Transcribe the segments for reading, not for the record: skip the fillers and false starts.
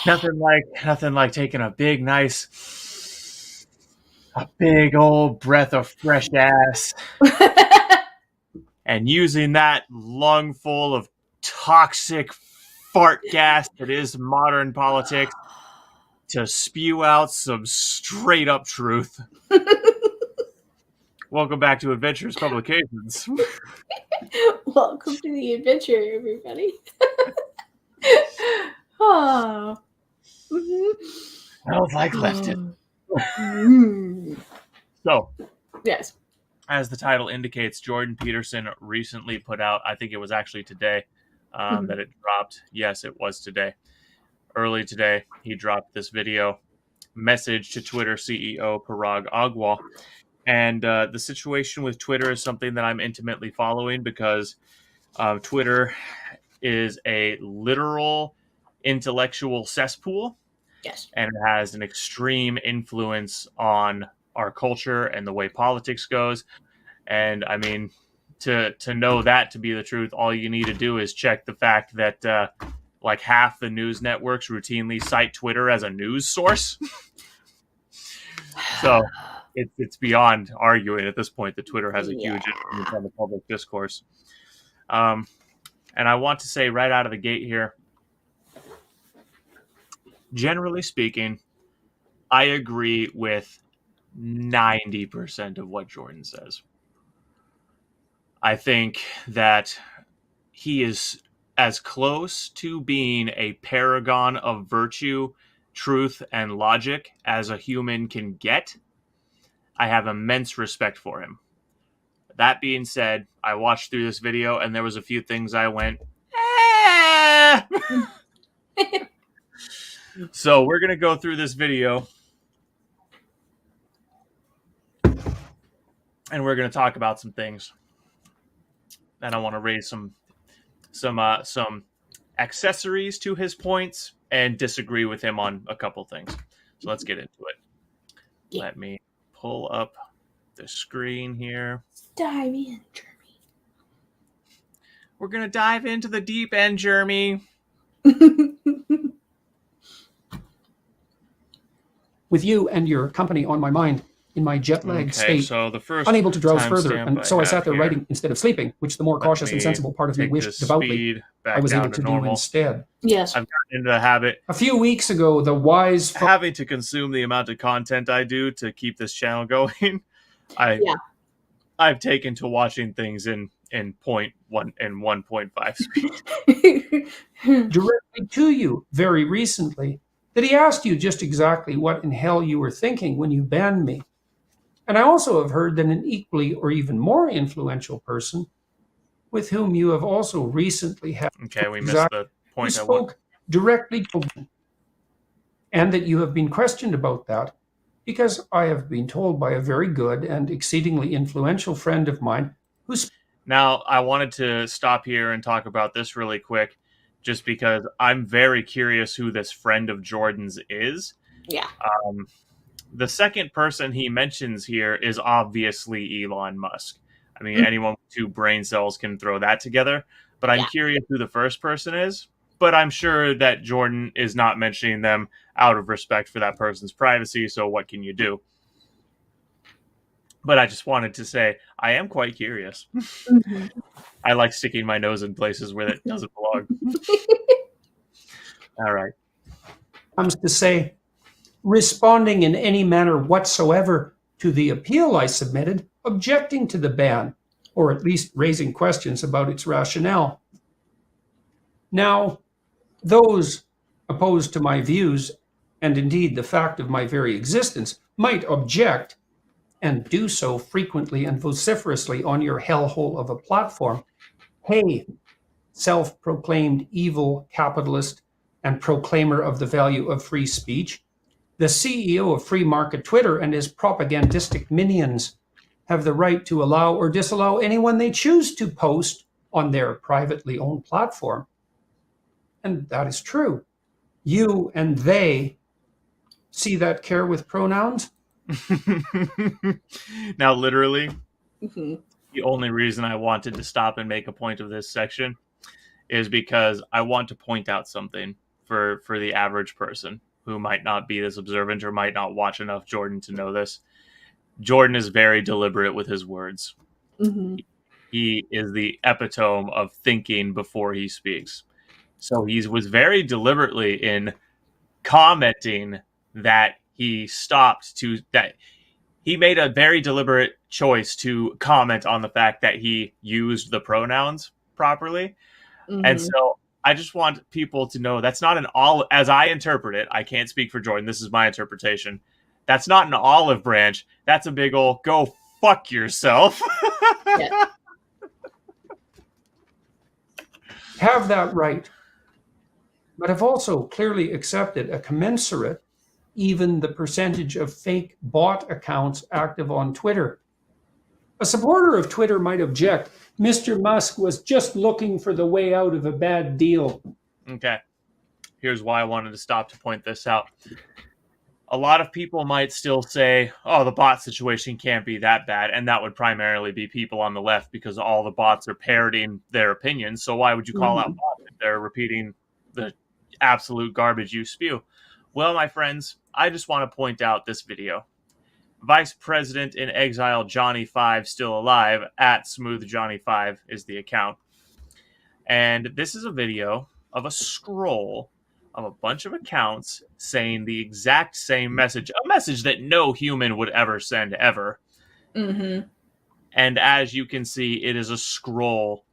Nothing like taking a big old breath of fresh ass and using that lung full of toxic fart gas that is modern politics to spew out some straight up truth. Welcome back to Adventures Publications. Welcome to the adventure, everybody. Oh. Smells like lifted. So, yes. As the title indicates, Jordan Peterson recently put out, I think it was actually today that it dropped. Yes, it was today. Early today, he dropped this video message to Twitter CEO Parag Agrawal. And the situation with Twitter is something that I'm intimately following because Twitter is a literal intellectual cesspool. Yes. And it has an extreme influence on our culture and the way politics goes. And I mean, to know that to be the truth, all you need to do is check the fact that like half the news networks routinely cite Twitter as a news source. So it's beyond arguing at this point that Twitter has a huge influence on the public discourse. And I want to say right out of the gate here, generally speaking, I agree with 90% of what Jordan says. I think that he is as close to being a paragon of virtue, truth, and logic as a human can get. I have immense respect for him. That being said, I watched through this video and there was a few things I went, So we're going to go through this video and we're going to talk about some things. And I want to raise some accessories to his points and disagree with him on a couple things. So let's get into it. Yeah. Let me pull up the screen here. Dive in, Jeremy. We're going to dive into the deep end, Jeremy. With you and your company on my mind, in my jet-lagged state, so the first unable to drowse further, and so I sat there writing instead of sleeping, which the more cautious and sensible part of me wished devoutly I was able to do instead. Yes. I've gotten into the habit a few weeks ago, the wise having to consume the amount of content I do to keep this channel going. I've taken to watching things in 0.1 and 1.5 speed. Directly to you very recently, that he asked you just exactly what in hell you were thinking when you banned me. And I also have heard that an equally or even more influential person with whom you have also recently had we missed the point. You spoke directly to me, and that you have been questioned about that because I have been told by a very good and exceedingly influential friend of mine who's... Now, I wanted to stop here and talk about this really quick, just because I'm very curious who this friend of Jordan's is. Yeah. The second person he mentions here is obviously Elon Musk. I mean, anyone with 2 brain cells can throw that together. But I'm curious who the first person is. But I'm sure that Jordan is not mentioning them out of respect for that person's privacy. So what can you do? But I just wanted to say, I am quite curious. I like sticking my nose in places where it doesn't belong. All right. Comes to say, responding in any manner whatsoever to the appeal I submitted, objecting to the ban, or at least raising questions about its rationale. Now, those opposed to my views, and indeed the fact of my very existence, might object, and do so frequently and vociferously on your hellhole of a platform. Hey, self-proclaimed evil capitalist and proclaimer of the value of free speech, the CEO of free market Twitter and his propagandistic minions have the right to allow or disallow anyone they choose to post on their privately owned platform. And that is true. You and they see that care with pronouns? Now, literally, the only reason I wanted to stop and make a point of this section is because I want to point out something for the average person who might not be this observant or might not watch enough Jordan to know this. Jordan is very deliberate with his words. Mm-hmm. He is the epitome of thinking before he speaks. So he was very deliberately in commenting that he made a very deliberate choice to comment on the fact that he used the pronouns properly. Mm-hmm. And so I just want people to know that's not as I interpret it. I can't speak for Jordan. This is my interpretation. That's not an olive branch. That's a big ol' go fuck yourself. Yeah. Have that right, but have also clearly accepted a commensurate, even the percentage of fake bot accounts active on Twitter. A supporter of Twitter might object, Mr. Musk was just looking for the way out of a bad deal. Okay. Here's why I wanted to stop to point this out. A lot of people might still say, oh, the bot situation can't be that bad. And that would primarily be people on the left because all the bots are parroting their opinions. So why would you call out bots if they're repeating the absolute garbage you spew? Well, my friends, I just want to point out this video. Vice President in Exile Johnny 5 still alive, at Smooth Johnny 5 is the account. And this is a video of a scroll of a bunch of accounts saying the exact same message, a message that no human would ever send ever. Mm-hmm. And as you can see, it is a scroll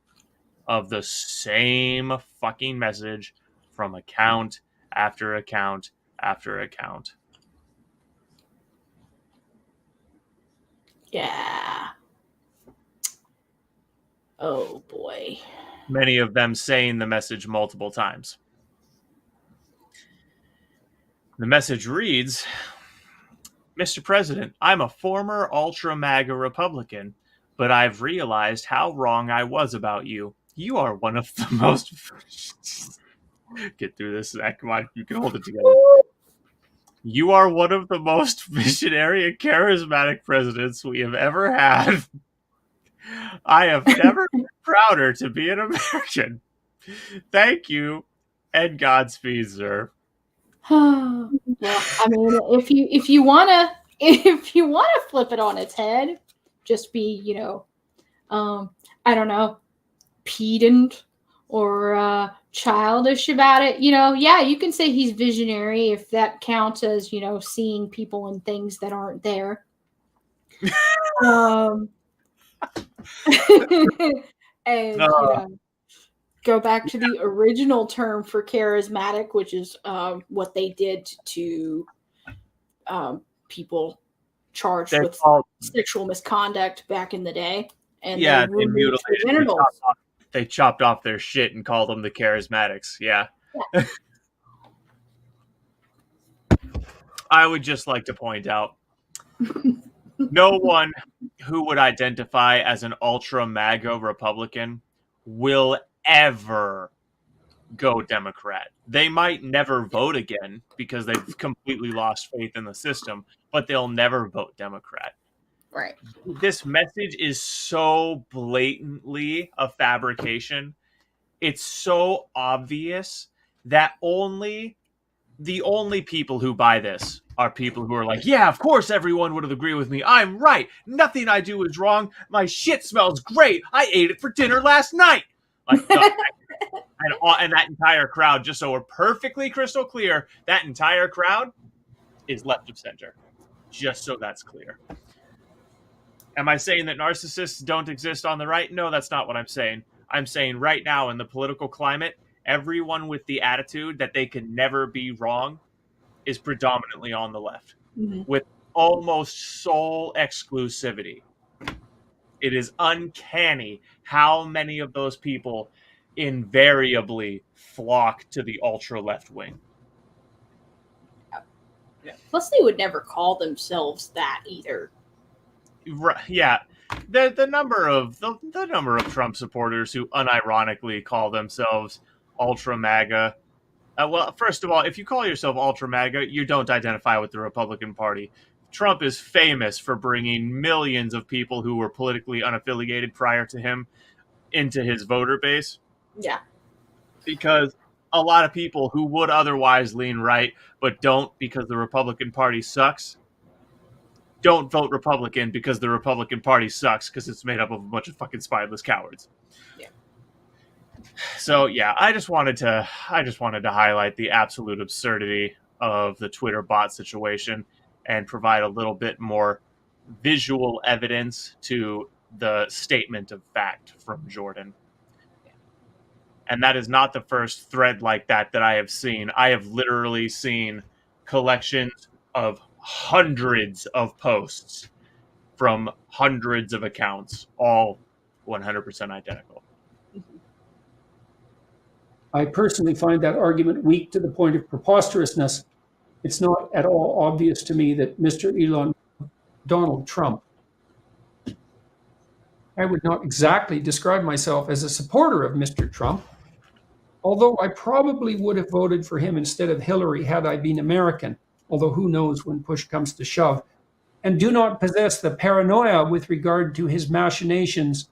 of the same fucking message from account after account after account. Yeah. Oh boy. Many of them saying the message multiple times. The message reads, Mr. President, I'm a former ultra MAGA Republican, but I've realized how wrong I was about you. You are one of the most... Get through this, Zach. Come on, you can hold it together. You are one of the most visionary and charismatic presidents we have ever had. I have never been prouder to be an American. Thank you, and Godspeed, sir. Well, I mean, if you wanna flip it on its head, just be I don't know, pedant or childish about it. Yeah, you can say he's visionary if that counts as seeing people and things that aren't there. And go back to the original term for charismatic, which is what they did to people charged with sexual misconduct back in the day. And yeah, they mutilated. They chopped off their shit and called them the charismatics. Yeah. I would just like to point out, no one who would identify as an ultra MAGA Republican will ever go Democrat. They might never vote again because they've completely lost faith in the system, but they'll never vote Democrat. Right. This message is so blatantly a fabrication. It's so obvious that the only people who buy this are people who are like, yeah, of course everyone would agree with me. I'm right. Nothing I do is wrong. My shit smells great. I ate it for dinner last night. Like, and that entire crowd, just so we're perfectly crystal clear, that entire crowd is left of center. Just so that's clear. Am I saying that narcissists don't exist on the right? No, that's not what I'm saying. I'm saying right now in the political climate, everyone with the attitude that they can never be wrong is predominantly on the left, with almost sole exclusivity. It is uncanny how many of those people invariably flock to the ultra left wing. Plus, they would never call themselves that either. Right, yeah, the number of Trump supporters who unironically call themselves ultra MAGA. Well, first of all, if you call yourself ultra MAGA, you don't identify with the Republican Party. Trump is famous for bringing millions of people who were politically unaffiliated prior to him into his voter base. Yeah. because a lot of people who would otherwise lean right but don't because the Republican Party sucks don't vote Republican because the Republican Party sucks because it's made up of a bunch of fucking spineless cowards. Yeah. So yeah, I just wanted to highlight the absolute absurdity of the Twitter bot situation and provide a little bit more visual evidence to the statement of fact from Jordan. And that is not the first thread like that I have seen. I have literally seen collections of hundreds of posts from hundreds of accounts, all 100% identical. I personally find that argument weak to the point of preposterousness. It's not at all obvious to me that Mr. Donald Trump. I would not exactly describe myself as a supporter of Mr. Trump, although I probably would have voted for him instead of Hillary had I been American, although who knows when push comes to shove, and do not possess the paranoia with regard to his machinations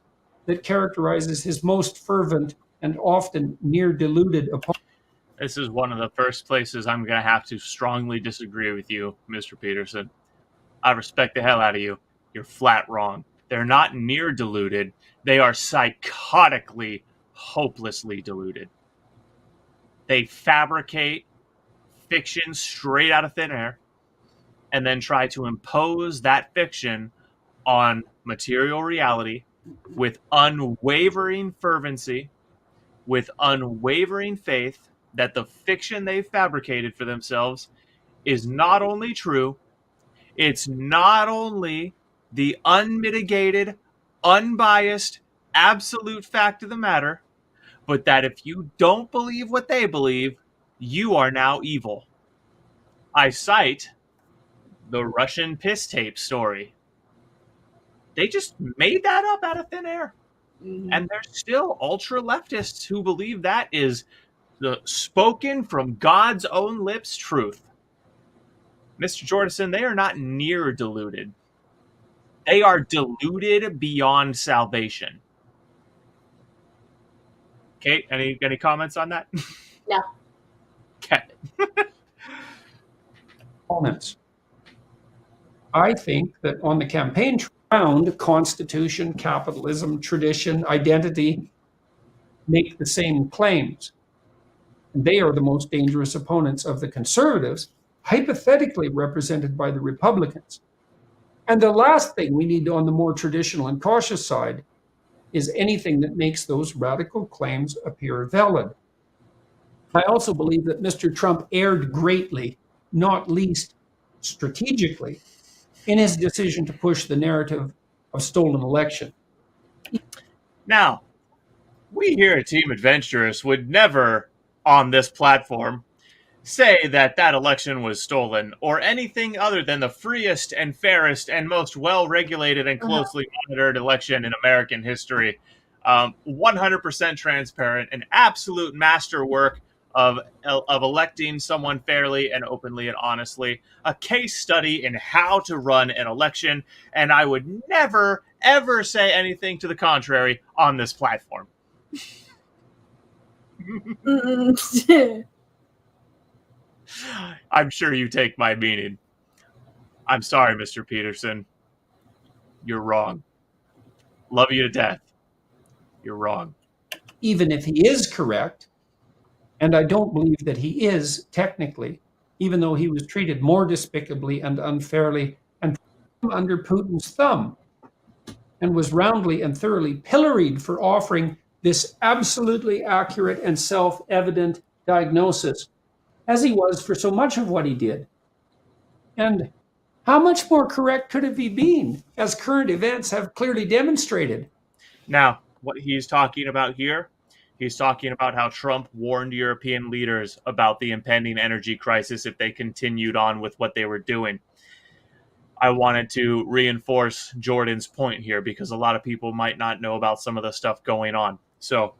that characterizes his most fervent and often near deluded opponent. This is one of the first places I'm going to have to strongly disagree with you, Mr. Peterson. I respect the hell out of you. You're flat wrong. They're not near deluded. They are psychotically, hopelessly deluded. They fabricate fiction straight out of thin air and then try to impose that fiction on material reality with unwavering fervency, with unwavering faith that the fiction they've fabricated for themselves is not only true, it's not only the unmitigated, unbiased, absolute fact of the matter, but that if you don't believe what they believe, you are now evil. I cite the Russian piss tape story. They just made that up out of thin air. And there's still ultra leftists who believe that is the spoken from God's own lips truth. Mr. Jordison, they are not near deluded. They are deluded beyond salvation. Kate, any comments on that? No. Okay. Comments. I think that on the campaign round, Constitution, capitalism, tradition, identity make the same claims. They are the most dangerous opponents of the conservatives, hypothetically represented by the Republicans. And the last thing we need on the more traditional and cautious side is anything that makes those radical claims appear valid. I also believe that Mr. Trump erred greatly, not least strategically, in his decision to push the narrative of stolen election. Now, we here at Team Adventurous would never, on this platform, say that election was stolen or anything other than the freest and fairest and most well-regulated and closely monitored election in American history. 100% transparent, an absolute masterwork of electing someone fairly and openly and honestly, a case study in how to run an election, and I would never, ever say anything to the contrary on this platform. I'm sure you take my meaning. I'm sorry, Mr. Peterson. You're wrong. Love you to death. You're wrong. Even if he is correct, and I don't believe that he is technically, even though he was treated more despicably and unfairly and under Putin's thumb and was roundly and thoroughly pilloried for offering this absolutely accurate and self-evident diagnosis, as he was for so much of what he did. And how much more correct could it be been, as current events have clearly demonstrated? Now, what he's talking about here, he's talking about how Trump warned European leaders about the impending energy crisis if they continued on with what they were doing. I wanted to reinforce Jordan's point here because a lot of people might not know about some of the stuff going on. So,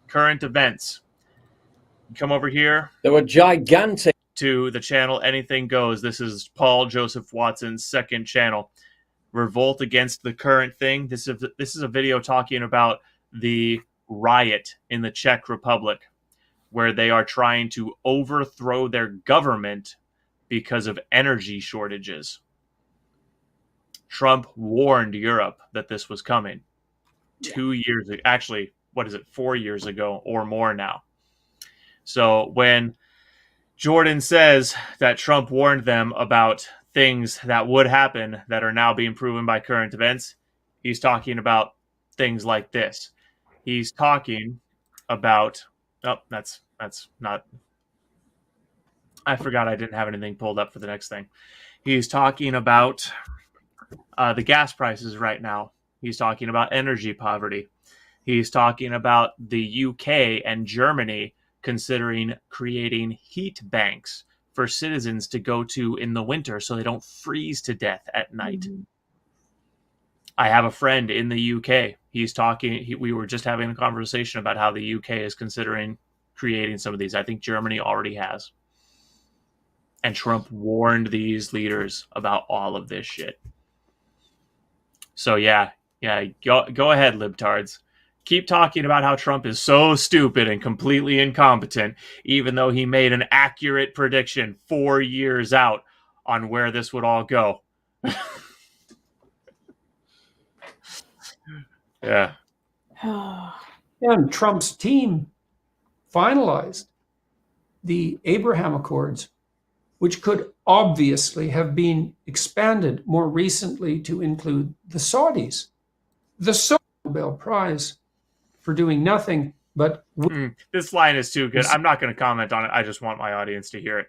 current events. Come over here. There were gigantic. To the channel Anything Goes. This is Paul Joseph Watson's second channel. Revolt against the current thing. This is a video talking about the riot in the Czech Republic. where they are trying to overthrow their government because of energy shortages. Trump warned Europe that this was coming 2 years ago. Actually, 4 years ago or more now. So when Jordan says that Trump warned them about things that would happen that are now being proven by current events, he's talking about things like this. He's talking about, that's not, I forgot I didn't have anything pulled up for the next thing. He's talking about the gas prices right now. He's talking about energy poverty. He's talking about the UK and Germany considering creating heat banks for citizens to go to in the winter so they don't freeze to death at night. Mm-hmm. I have a friend in the UK. He's talking, we were just having a conversation about how the UK is considering creating some of these. I think Germany already has. And Trump warned these leaders about all of this shit. So yeah, go ahead, libtards. Keep talking about how Trump is so stupid and completely incompetent, even though he made an accurate prediction 4 years out on where this would all go. Yeah. And Trump's team finalized the Abraham Accords, which could obviously have been expanded more recently to include the Saudis. The Nobel Prize for doing nothing but... This line is too good. I'm not going to comment on it. I just want my audience to hear it.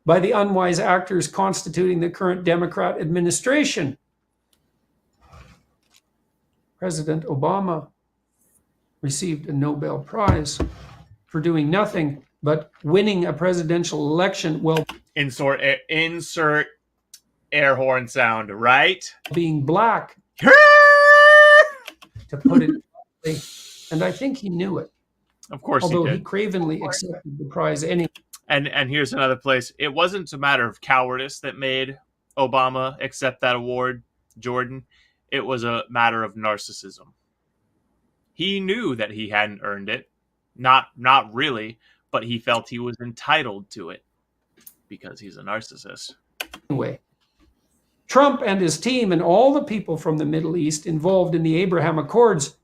By the unwise actors constituting the current Democrat administration. President Obama received a Nobel Prize for doing nothing but winning a presidential election while insert air horn sound, right? Being black. To put it bluntly, and I think he knew it. Of course although he did. He cravenly accepted the prize anyway. And here's another place. It wasn't a matter of cowardice that made Obama accept that award, Jordan. It was a matter of narcissism. He knew that he hadn't earned it. Not really, but he felt he was entitled to it because he's a narcissist. Anyway, Trump and his team and all the people from the Middle East involved in the Abraham Accords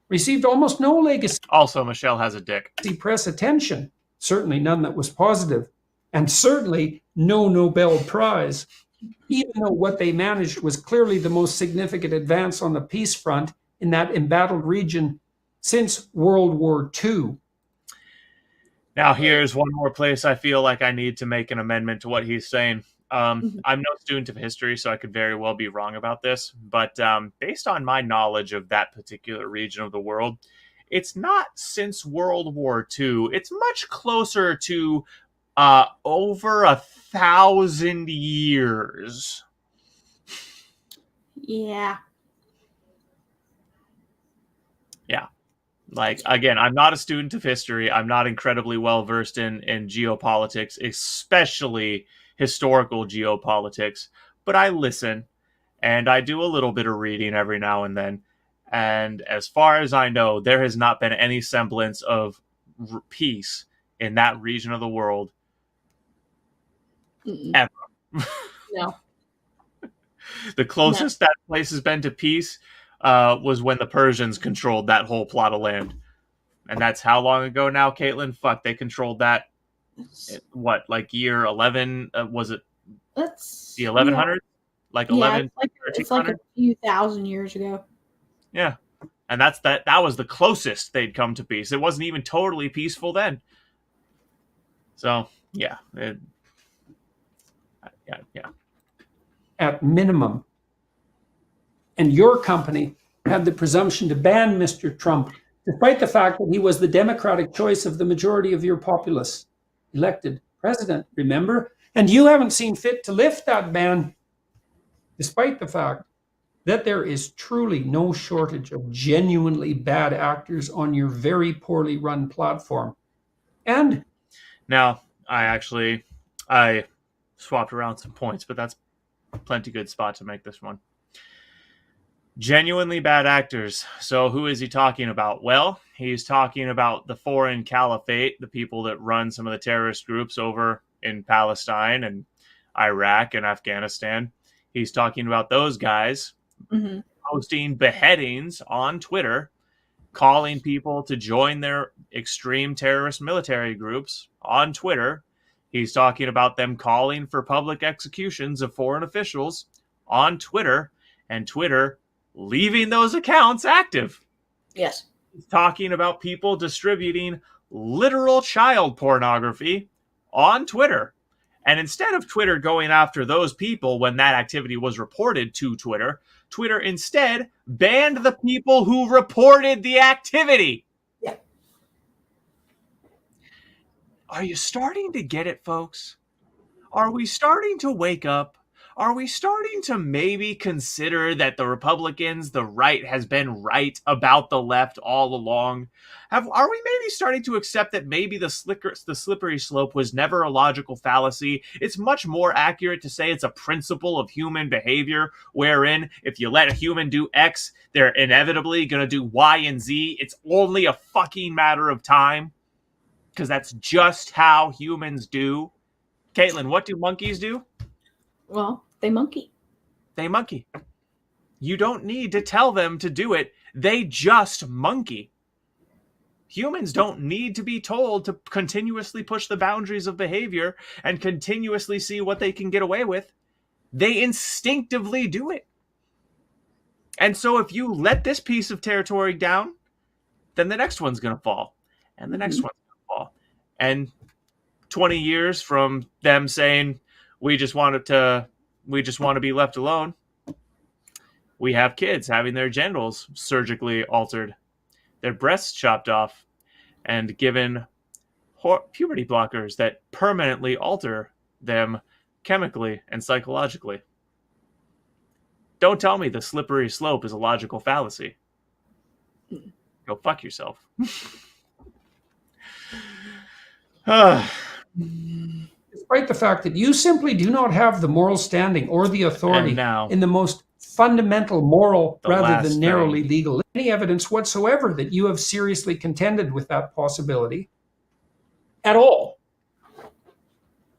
received almost no legacy. Also, Michelle has a dick. Press attention, certainly none that was positive, and certainly no Nobel Prize, even though what they managed was clearly the most significant advance on the peace front in that embattled region since World War II. Now, here's one more place I feel like I need to make an amendment to what he's saying. I'm no student of history, so I could very well be wrong about this. But based on my knowledge of that particular region of the world, it's not since World War II. It's much closer to over 1,000 years. Yeah. Yeah. Like, again, I'm not a student of history. I'm not incredibly well versed in geopolitics, especially historical geopolitics. But I listen, and I do a little bit of reading every now and then. And as far as I know, there has not been any semblance of peace in that region of the world ever. No. The closest that place has been to peace was when the Persians controlled that whole plot of land. And that's how long ago now, Caitlin? Fuck, they controlled that, what, like year 11? Was it the 1100s? Like 11? It's like a few thousand years ago. Yeah. And that was the closest they'd come to peace. It wasn't even totally peaceful then. So, yeah. Yeah. At minimum. And your company had the presumption to ban Mr. Trump, despite the fact that he was the democratic choice of the majority of your populace. Elected president, remember? And you haven't seen fit to lift that ban, despite the fact that there is truly no shortage of genuinely bad actors on your very poorly run platform. And now, I swapped around some points, but that's a plenty good spot to make this one. Genuinely bad actors. So who is he talking about? Well, he's talking about the foreign caliphate, the people that run some of the terrorist groups over in Palestine and Iraq and Afghanistan. He's talking about those guys posting beheadings on Twitter, calling people to join their extreme terrorist military groups on Twitter. He's talking about them calling for public executions of foreign officials on Twitter, and Twitter leaving those accounts active. Yes. He's talking about people distributing literal child pornography on Twitter. And instead of Twitter going after those people when that activity was reported to Twitter, Twitter instead banned the people who reported the activity. Yeah. Are you starting to get it, folks? Are we starting to wake up? Are we starting to maybe consider that the Republicans, the right, has been right about the left all along? Are we maybe starting to accept that maybe the slippery slope was never a logical fallacy? It's much more accurate to say it's a principle of human behavior, wherein if you let a human do X, they're inevitably going to do Y and Z. It's only a fucking matter of time, because that's just how humans do. Caitlin, what do monkeys do? Well, they monkey. They monkey. You don't need to tell them to do it. They just monkey. Humans don't need to be told to continuously push the boundaries of behavior and continuously see what they can get away with. They instinctively do it. And so if you let this piece of territory down, then the next one's going to fall. And the next one's going to fall. And 20 years from them saying, we just want to be left alone, we have kids having their genitals surgically altered, their breasts chopped off, and given puberty blockers that permanently alter them chemically and psychologically. Don't tell me the slippery slope is a logical fallacy. Go fuck yourself. Despite the fact that you simply do not have the moral standing or the authority in the most fundamental moral rather than narrowly legal, any evidence whatsoever that you have seriously contended with that possibility at all.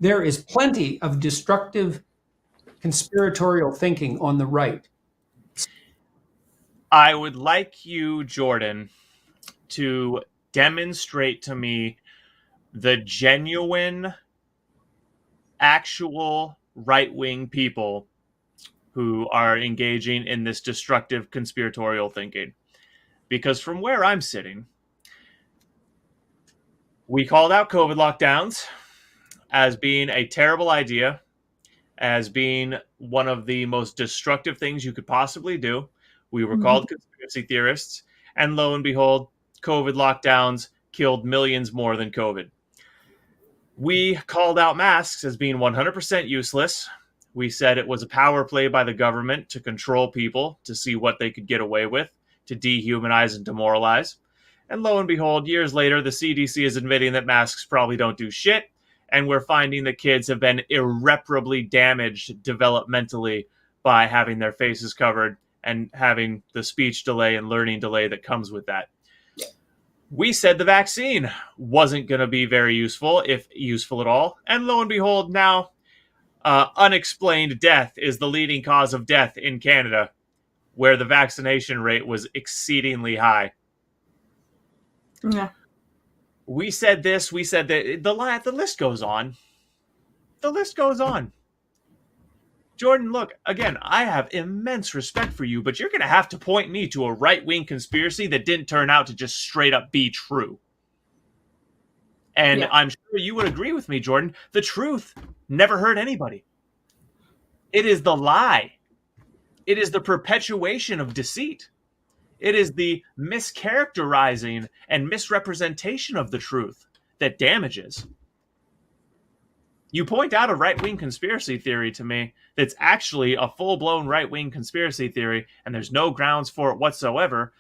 There is plenty of destructive conspiratorial thinking on the right. I would like you, Jordan, to demonstrate to me the genuine, actual right-wing people who are engaging in this destructive conspiratorial thinking. Because from where I'm sitting, we called out COVID lockdowns as being a terrible idea, as being one of the most destructive things you could possibly do. We were called conspiracy theorists, and lo and behold, COVID lockdowns killed millions more than COVID. We called out masks as being 100% useless. We said it was a power play by the government to control people, to see what they could get away with, to dehumanize and demoralize. And lo and behold, years later, the CDC is admitting that masks probably don't do shit, and we're finding that kids have been irreparably damaged developmentally by having their faces covered and having the speech delay and learning delay that comes with that. We said the vaccine wasn't going to be very useful, if useful at all. And lo and behold, now unexplained death is the leading cause of death in Canada, where the vaccination rate was exceedingly high. Yeah. We said this, we said that. The list goes on. The list goes on. Jordan, look, again, I have immense respect for you, but you're going to have to point me to a right-wing conspiracy that didn't turn out to just straight up be true. And yeah. I'm sure you would agree with me, Jordan. The truth never hurt anybody. It is the lie. It is the perpetuation of deceit. It is the mischaracterizing and misrepresentation of the truth that damages. You point out a right-wing conspiracy theory to me that's actually a full-blown right-wing conspiracy theory, and there's no grounds for it whatsoever.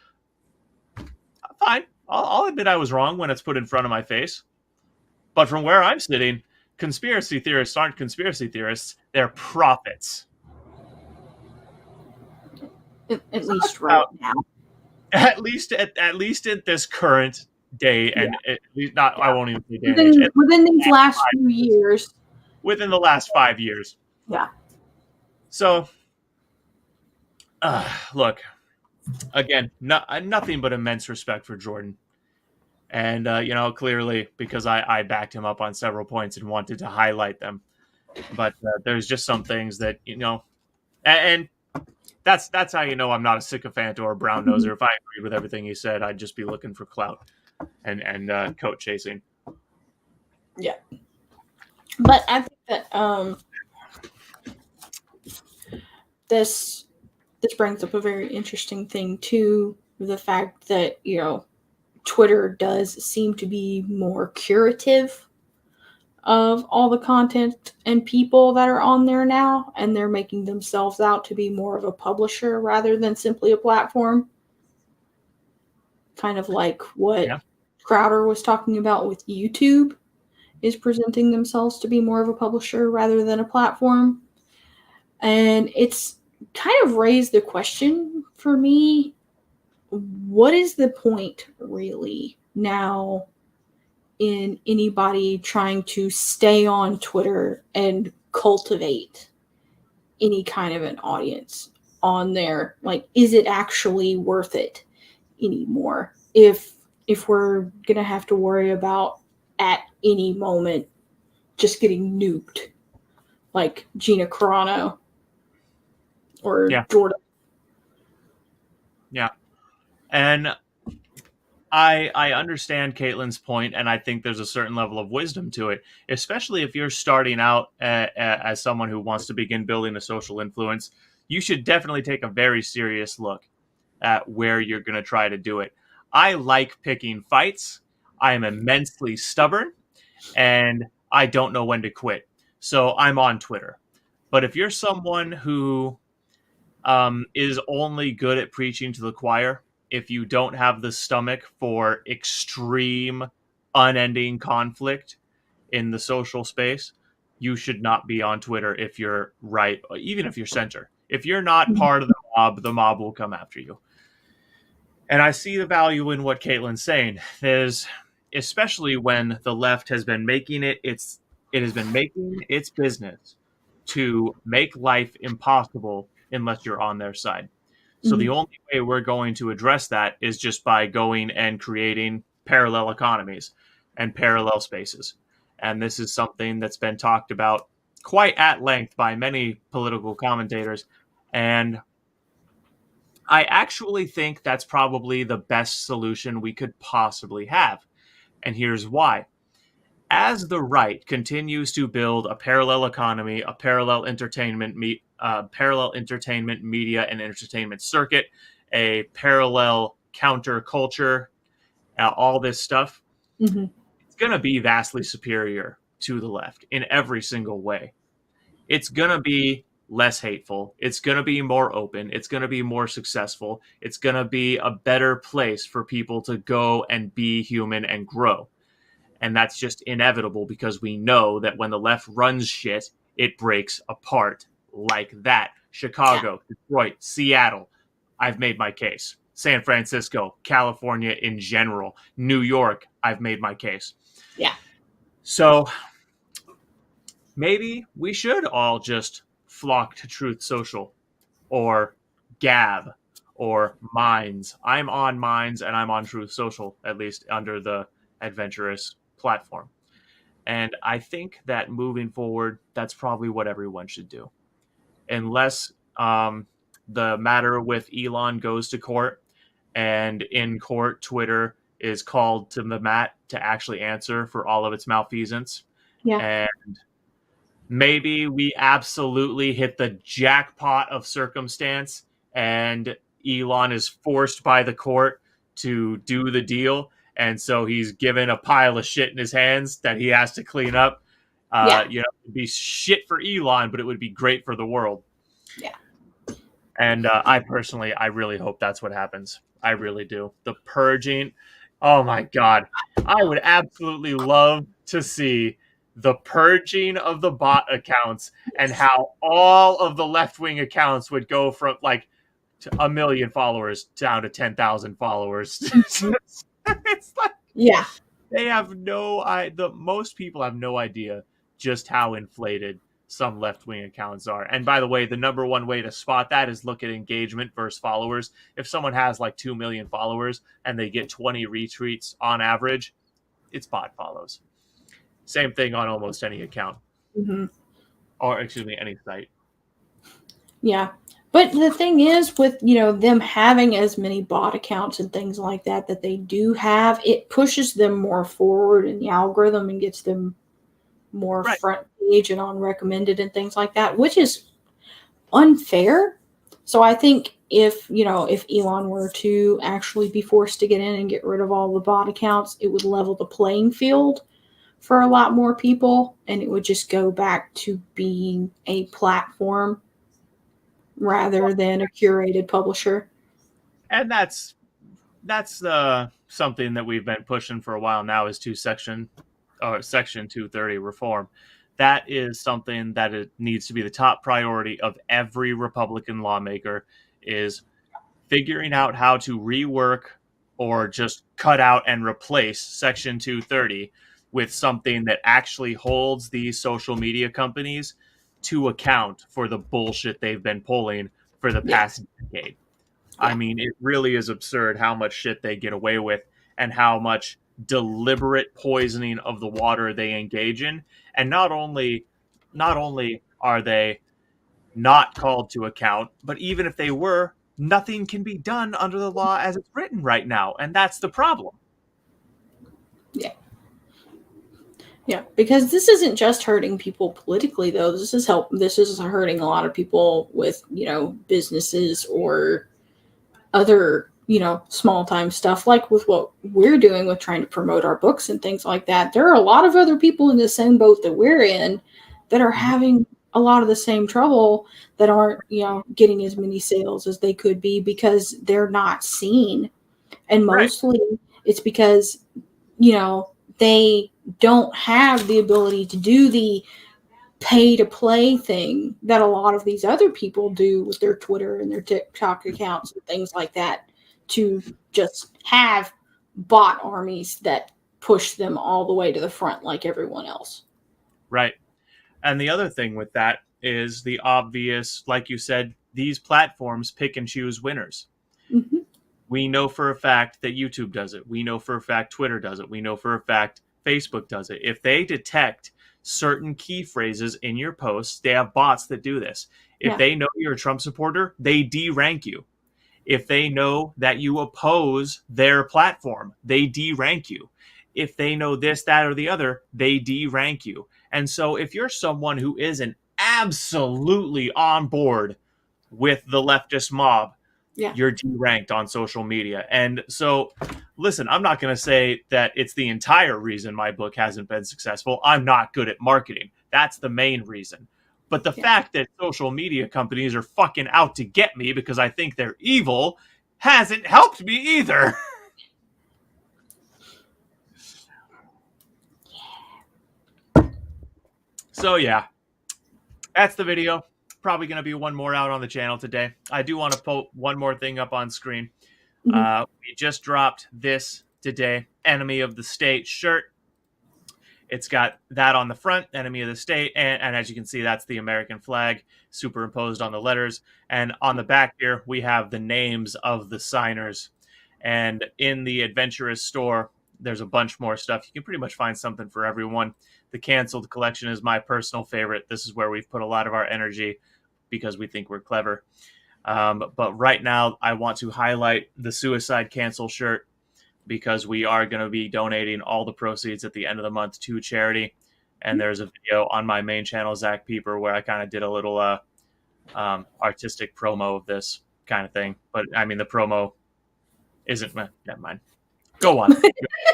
Fine. I'll admit I was wrong when it's put in front of my face. But from where I'm sitting, conspiracy theorists aren't conspiracy theorists. They're prophets. At least right now. At least at this current day, and at least not. Yeah. I won't even say day and age. Within these last few years. Within the last 5 years. Yeah. So, look, again, nothing but immense respect for Jordan. And, clearly, because I backed him up on several points and wanted to highlight them. But there's just some things that, and that's how you know I'm not a sycophant or a brown noser. If I agreed with everything he said, I'd just be looking for clout and coat chasing. Yeah. But I think that this brings up a very interesting thing too, the fact that, Twitter does seem to be more curative of all the content and people that are on there now, and they're making themselves out to be more of a publisher rather than simply a platform. Kind of like what Crowder was talking about with YouTube, is presenting themselves to be more of a publisher rather than a platform. And it's kind of raised the question for me, what is the point really now in anybody trying to stay on Twitter and cultivate any kind of an audience on there? Like, is it actually worth it anymore if we're gonna have to worry about at any moment just getting nuked like Gina Carano or Jordan? Yeah. And I understand Caitlin's point, and I think there's a certain level of wisdom to it, especially if you're starting out as someone who wants to begin building a social influence. You should definitely take a very serious look at where you're going to try to do it. I like picking fights. I am immensely stubborn, and I don't know when to quit. So I'm on Twitter. But if you're someone who is only good at preaching to the choir, if you don't have the stomach for extreme, unending conflict in the social space, you should not be on Twitter if you're right, even if you're center. If you're not part of the mob will come after you. And I see the value in what Caitlin's saying. There's, especially when the left has been making it has been making its business to make life impossible unless you're on their side. So the only way we're going to address that is just by going and creating parallel economies and parallel spaces. And this is something that's been talked about quite at length by many political commentators. And I actually think that's probably the best solution we could possibly have. And here's why. As the right continues to build a parallel economy, a parallel entertainment media and entertainment circuit, a parallel counterculture, all this stuff, it's going to be vastly superior to the left in every single way. It's going to be less hateful. It's going to be more open. It's going to be more successful. It's going to be a better place for people to go and be human and grow. And that's just inevitable because we know that when the left runs shit, it breaks apart like that. Chicago, Detroit, Seattle, I've made my case. San Francisco, California in general, New York, I've made my case. Yeah. So maybe we should all just flock to Truth Social or Gab or Minds. I'm on Minds and I'm on Truth Social, at least under the adventurous platform. And I think that moving forward, that's probably what everyone should do. Unless the matter with Elon goes to court, and in court, Twitter is called to the mat to actually answer for all of its malfeasance. Yeah. And maybe we absolutely hit the jackpot of circumstance and Elon is forced by the court to do the deal. And so he's given a pile of shit in his hands that he has to clean up. It'd be shit for Elon, but it would be great for the world. Yeah. And I really hope that's what happens. I really do. The purging. Oh my God. I would absolutely love to see the purging of the bot accounts and how all of the left-wing accounts would go from like 1 million followers down to 10,000 followers. It's like Yeah. they have most people have no idea just how inflated some left-wing accounts are. And by the way, the number one way to spot that is look at engagement versus followers. If someone has like 2 million followers and they get 20 retweets on average, it's bot follows. Same thing on almost any account. Mm-hmm. Or excuse me, any site. Yeah. But the thing is, with them having as many bot accounts and things like that they do have, it pushes them more forward in the algorithm and gets them more front page and on recommended and things like that, which is unfair. So I think if Elon were to actually be forced to get in and get rid of all the bot accounts, it would level the playing field for a lot more people, and it would just go back to being a platform rather than a curated publisher. And that's something that we've been pushing for a while now is Section 230 reform. That is something that it needs to be the top priority of every Republican lawmaker, is figuring out how to rework or just cut out and replace Section 230 with something that actually holds these social media companies to account for the bullshit they've been pulling for the past decade. I mean, it really is absurd how much shit they get away with and how much deliberate poisoning of the water they engage in. And not only are they not called to account, but even if they were, nothing can be done under the law as it's written right now. And that's the problem. Yeah. Yeah, because this isn't just hurting people politically, though. This is hurting a lot of people with, businesses or other, small time stuff, like with what we're doing with trying to promote our books and things like that. There are a lot of other people in the same boat that we're in that are having a lot of the same trouble, that aren't, getting as many sales as they could be because they're not seen. And mostly it's because, they don't have the ability to do the pay to play thing that a lot of these other people do with their Twitter and their TikTok accounts and things like that, to just have bot armies that push them all the way to the front like everyone else. Right. And the other thing with that is the obvious, like you said, these platforms pick and choose winners. Mm-hmm. We know for a fact that YouTube does it. We know for a fact Twitter does it. We know for a fact Facebook does it. If they detect certain key phrases in your posts, they have bots that do this. If they know you're a Trump supporter, they de-rank you. If they know that you oppose their platform, they de-rank you. If they know this, that, or the other, they de-rank you. And so if you're someone who isn't absolutely on board with the leftist mob, you're de-ranked on social media. And so, listen, I'm not going to say that it's the entire reason my book hasn't been successful. I'm not good at marketing. That's the main reason. But the fact that social media companies are fucking out to get me because I think they're evil hasn't helped me either. So, yeah, that's the video. Probably going to be one more out on the channel today. I do want to put one more thing up on screen. Mm-hmm. We just dropped this today, Enemy of the State shirt. It's got that on the front, Enemy of the State, and as you can see, that's the American flag superimposed on the letters. And on the back here, we have the names of the signers. And in the Adventurous store, there's a bunch more stuff. You can pretty much find something for everyone. The Canceled collection is my personal favorite. This is where we've put a lot of our energy because we think we're clever. But right now, I want to highlight the Suicide Cancel shirt because we are going to be donating all the proceeds at the end of the month to charity. And there's a video on my main channel, Zach Pieper, where I kind of did a little artistic promo of this kind of thing. But, I mean, the promo isn't... Never mind. Go on.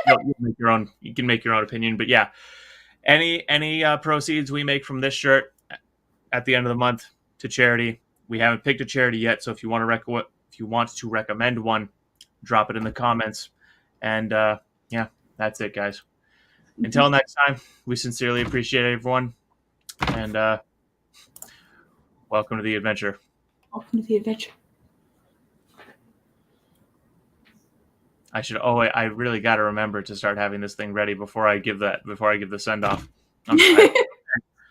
You'll make your own. You can make your own opinion. But, yeah, any proceeds we make from this shirt at the end of the month to charity. We haven't picked a charity yet, so if you want to recommend one, drop it in the comments. And yeah, that's it, guys. Until next time, we sincerely appreciate everyone, and welcome to the adventure. Welcome to the adventure. I should. Oh, I really got to remember to start having this thing ready before I give the send off.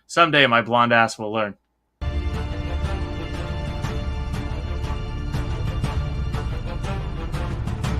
Someday my blonde ass will learn.